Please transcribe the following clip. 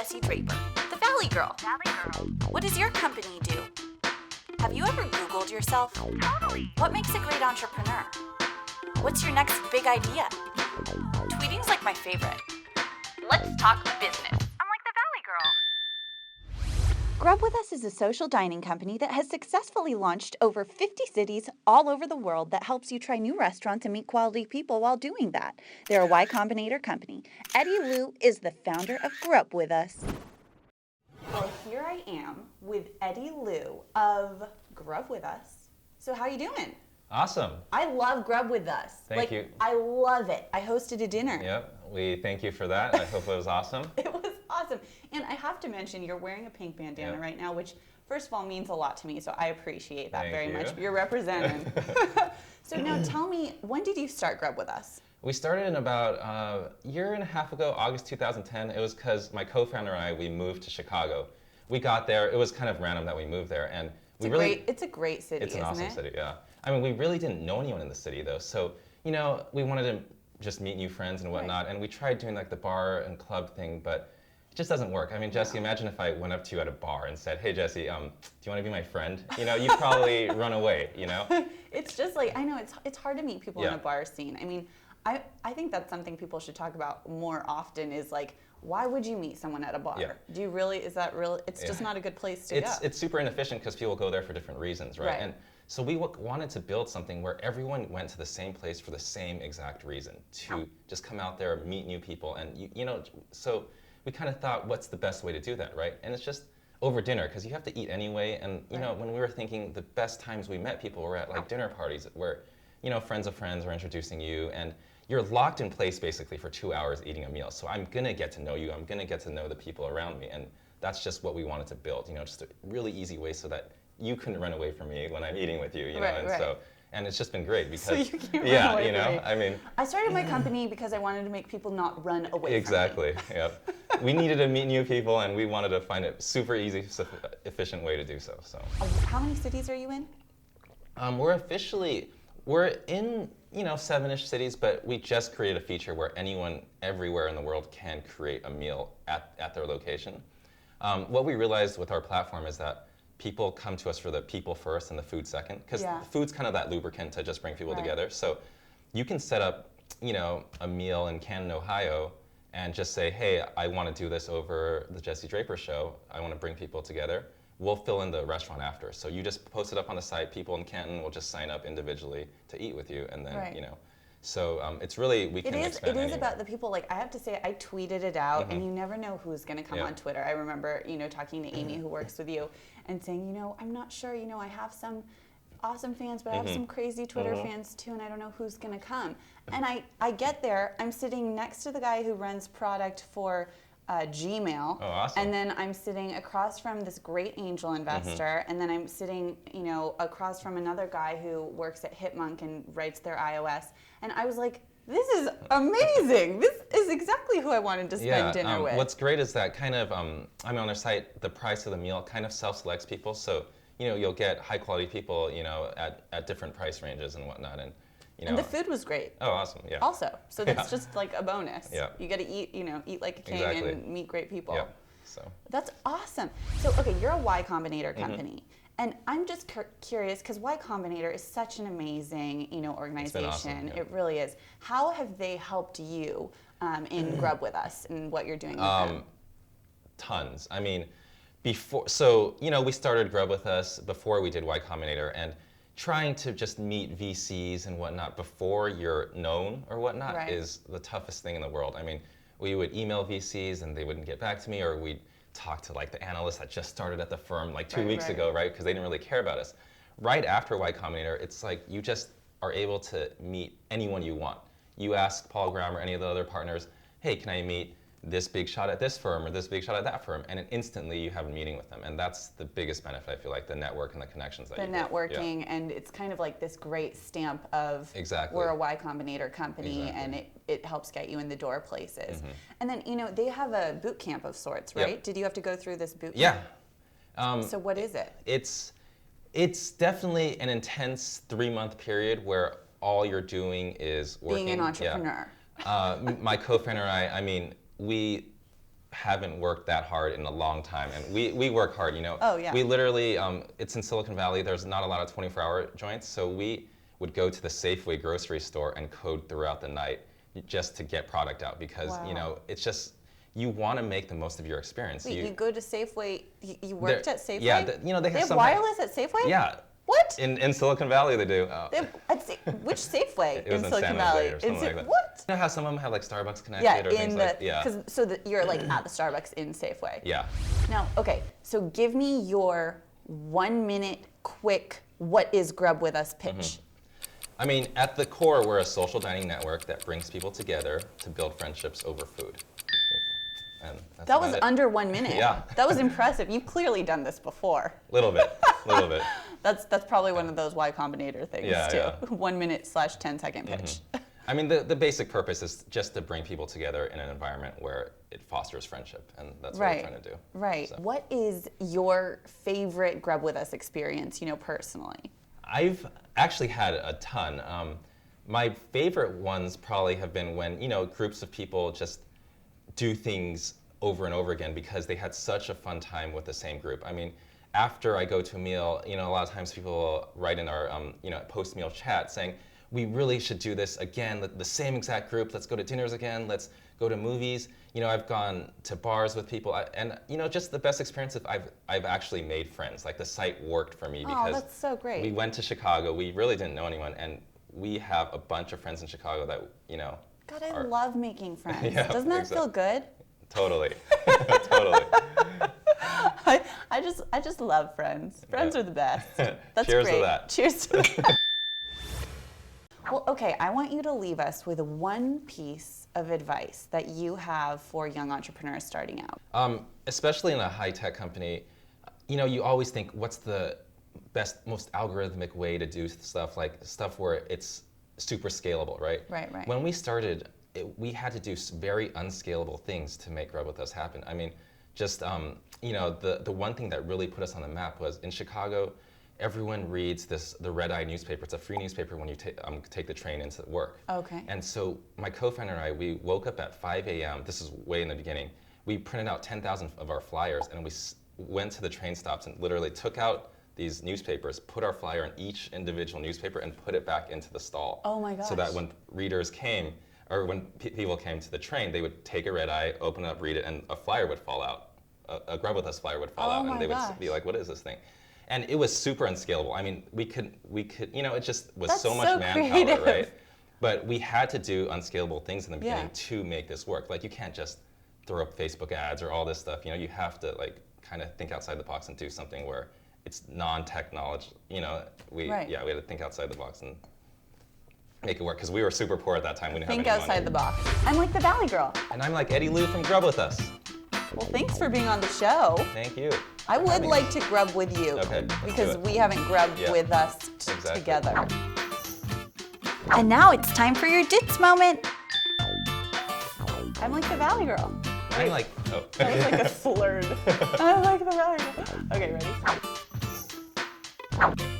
Jessie Draper, the Valley Girl. What does your company do? Have you ever Googled yourself? Totally. What makes a great entrepreneur? What's your next big idea? Tweeting's like my favorite. Let's talk business. I'm like the Valley Girl. Grubwithus is a social dining company that has successfully launched over 50 cities all over the world that helps you try new restaurants and meet quality people while doing that. They're a Y Combinator company. Eddy Lu is the founder of Grubwithus. Well, here I am with Eddy Lu of Grubwithus. So how you doing? Awesome. I love Grubwithus. Thank you. I love it. I hosted a dinner. Yep, we thank you for that. I hope it was awesome. It was awesome. And I have to mention, you're wearing a pink bandana right now, which first of all means a lot to me, so I appreciate that very much. You're representing. So now tell me, when did you start Grubwithus? We started in about a year and a half ago, August 2010. It was because my co-founder and I, we moved to Chicago. We got there, it was kind of random that we moved there, and it's a great city, it's an isn't awesome it? city, yeah. I mean, we really didn't know anyone in the city though, so, you know, we wanted to just meet new friends and whatnot, and we tried doing like the bar and club thing, but it just doesn't work. I mean, Jesse, imagine if I went up to you at a bar and said, hey, Jesse, do you want to be my friend? You know, you'd probably run away, you know? It's just like, I know, it's hard to meet people in a bar scene. I mean, I think that's something people should talk about more often is like, why would you meet someone at a bar? Yeah. Do you really, is that real? It's just not a good place to go. It's super inefficient because people go there for different reasons, right? And so we wanted to build something where everyone went to the same place for the same exact reason, to just come out there, meet new people, and you know, so we kind of thought, what's the best way to do that, right? And it's just over dinner, because you have to eat anyway, and you know, when we were thinking the best times we met people were at like dinner parties where, you know, friends of friends are introducing you, and you're locked in place basically for 2 hours eating a meal. So I'm gonna get to know you, I'm gonna get to know the people around me, and that's just what we wanted to build, you know, just a really easy way so that you couldn't run away from me when I'm eating with you, you know, and so, and it's just been great because, so you can't yeah, run away you know, from me. I mean. I started my company because I wanted to make people not run away from me. Exactly, yep. We needed to meet new people and we wanted to find a super easy, efficient way to do so. How many cities are you in? We're in, you know, 7-ish cities, but we just created a feature where anyone everywhere in the world can create a meal at their location. What we realized with our platform is that people come to us for the people first and the food second, because the food's kind of that lubricant to just bring people together. So you can set up, you know, a meal in Canton, Ohio, and just say, hey, I want to do this over the Jessie Draper show. I want to bring people together. We'll fill in the restaurant after. So you just post it up on the site. People in Canton will just sign up individually to eat with you, and then you know. So it's really, we can expand It is about the people. Like, I have to say, I tweeted it out, and you never know who's going to come on Twitter. I remember, you know, talking to Amy, who works with you, and saying, you know, I'm not sure, you know, I have some awesome fans, but I have some crazy Twitter fans too, and I don't know who's going to come. And I get there, I'm sitting next to the guy who runs product for Gmail. Oh, awesome. And then I'm sitting across from this great angel investor, and then I'm sitting, you know, across from another guy who works at Hitmonk and writes their iOS. And I was like, this is amazing. This is exactly who I wanted to spend dinner with. What's great is that kind of, I mean, on their site, the price of the meal kind of self-selects people. So, you know, you'll get high quality people, you know, at different price ranges and whatnot. And, you know, and the food was great. Oh, awesome, yeah. Also, so that's just like a bonus. Yeah. You got to eat, you know, eat like a king and meet great people. Yeah. So. That's awesome. So, okay, you're a Y Combinator company. And I'm just curious, because Y Combinator is such an amazing, you know, organization. It's been awesome, yeah. It really is. How have they helped you in Grubwithus and what you're doing with them? Tons. I mean, so, you know, we started Grubwithus before we did Y Combinator, and trying to just meet VCs and whatnot before you're known or whatnot is the toughest thing in the world. I mean, we would email VCs and they wouldn't get back to me, or we'd talk to like the analysts that just started at the firm like 2 weeks ago, right? Because they didn't really care about us. Right after Y Combinator, it's like you just are able to meet anyone you want. You ask Paul Graham or any of the other partners, hey, can I meet this big shot at this firm or this big shot at that firm? And then instantly you have a meeting with them. And that's the biggest benefit, I feel like, the network and the connections that you get. The networking, and it's kind of like this great stamp of we're a Y Combinator company, and it helps get you in the door places. And then, you know, they have a boot camp of sorts, right? Did you have to go through this boot camp? Yeah. So what is it? It's definitely an intense 3-month period where all you're doing is working. Being an entrepreneur. My co-founder and I mean, haven't worked that hard in a long time, and we work hard, you know. Oh, yeah. We literally, it's in Silicon Valley, there's not a lot of 24-hour joints, so we would go to the Safeway grocery store and code throughout the night just to get product out, because you know, it's just, you want to make the most of your experience. Wait, you go to Safeway, you worked at Safeway? Yeah, you know, they have wireless at Safeway? Yeah. What? In Silicon Valley they do. Which Safeway It was in Silicon San Valley? Jose or something like that. What? You know how some of them have like Starbucks connected Yeah, or things like that? So that you're like at the Starbucks in Safeway. Yeah. Now, okay, so give me your 1 minute quick, what is Grubwithus pitch? I mean, at the core, we're a social dining network that brings people together to build friendships over food. And that's That was about it. under 1 minute. Yeah. That was impressive. You've clearly done this before. Little bit, little bit. That's probably one of those Y Combinator things Yeah, too. yeah. 1 minute / 10 second pitch. I mean, the basic purpose is just to bring people together in an environment where it fosters friendship, and that's what we're trying to do. Right. So. What is your favorite Grubwithus experience, you know, personally? I've actually had a ton. My favorite ones probably have been when, you know, groups of people just do things over and over again because they had such a fun time with the same group. I mean, after I go to a meal, you know, a lot of times people will write in our, you know, post-meal chat saying, we really should do this again, the same exact group, let's go to dinners again, let's go to movies. You know, I've gone to bars with people, and, you know, just the best experience of I've actually made friends. Like, the site worked for me because that's so great. we went to Chicago, we really didn't know anyone, and we have a bunch of friends in Chicago that, you know, God, I love making friends. Yeah, Doesn't that feel good? Totally, totally. I just love friends. Friends are the best. That's Cheers great. to that. Cheers to that. Well, okay, I want you to leave us with one piece of advice that you have for young entrepreneurs starting out. Especially in a high-tech company, you know, you always think, what's the best, most algorithmic way to do stuff, like stuff where it's super scalable, right? Right, right. When we started, we had to do very unscalable things to make Grubwithus happen. I mean, just, you know, the one thing that really put us on the map was in Chicago, everyone reads the Red Eye newspaper. It's a free newspaper when you take the train into work. Okay. And so my co-founder and I, we woke up at 5 a.m. This is way in the beginning. We printed out 10,000 of our flyers, and we went to the train stops and literally took out these newspapers, put our flyer in each individual newspaper, and put it back into the stall. Oh my gosh. So that when readers came, or when people came to the train, they would take a Red Eye, open it up, read it, and a flyer would fall out. A Grubwithus flyer would fall out, and they would be like, what is this thing? And it was super unscalable. I mean, we could, you know, it just was so much manpower, creative. right? But we had to do unscalable things in the beginning to make this work. Like, you can't just throw up Facebook ads or all this stuff. You know, you have to, like, kind of think outside the box and do something where it's non-technology. You know, we had to think outside the box and make it work, because we were super poor at that time. We didn't Think have any outside money. the box. I'm like the Valley Girl. And I'm like Eddy Lu from Grubwithus. Well, thanks for being on the show. Thank you. I would like to grub with you, Okay, let's because do it. we haven't grubbed Yeah. with us Exactly. together. And now it's time for your Dits moment. I'm like the Valley Girl. I'm like, oh. That was like a slurred. I'm like the Valley Girl. Okay, ready?